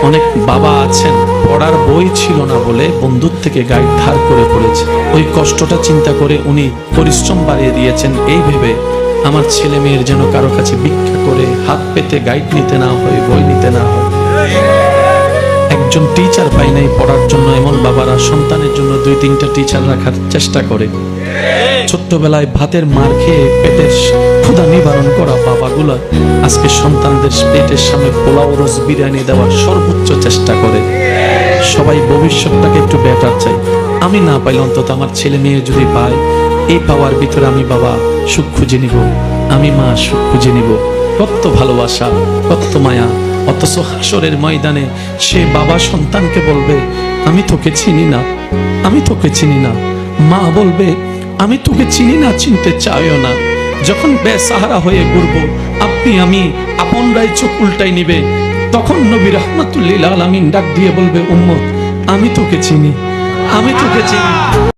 অনেক বাবা আছেন পড়ার বই ছিল না বলে বন্ধুর থেকে গাইড ধার করে পড়েছে। ওই কষ্টটা চিন্তা করে উনি পরিশ্রম বাড়িয়ে দিয়েছেন এই ভেবে আমার ছেলে মেয়ের যেন কারো কাছে ভিক্ষা করে হাত পেতে গাইড নিতে না হয়, বই নিতে না হয়। একজন টিচার পাই নাই পড়ার জন্য, এমন বাবারা সন্তানের জন্য 2-3টা টিচার রাখার চেষ্টা করে। ছোট্টবেলায় ভাতের মার খেয়ে পেটের ক্ষুধা নিবারণ করা বাবাগুলা আজকে সন্তানদের পেটের সামনে পোলাও রোজ বিরিয়ানি দেওয়ার সর্বোচ্চ চেষ্টা করে। সবাই ভবিষ্যৎটাকে একটু বেটার চাই। আমি না পাইলে অন্তত আমার ছেলে মেয়ে যদি পায়, এই পাওয়ার ভিতরে আমি বাবা সুখ খুঁজে নিব, আমি মা সুখ খুঁজে নিব। কত ভালোবাসা, কত মায়া। অথচ হাসরের ময়দানে সে বাবা সন্তানকে বলবে আমি তোকে চিনি না, আমি তোকে চিনি না। মা বলবে আমি তোকে চিনি না, চিনতে চাইও না। যখন বেসাহারা হয়ে ঘুরবো, আপনি আমি আপনরাই চোখ উল্টাই নিবে, তখন নবী রাহমাতুল লিল আলামিন ডাক দিয়ে বলবে উম্মত আমি তোকে চিনি, আমি তোকে চিনি।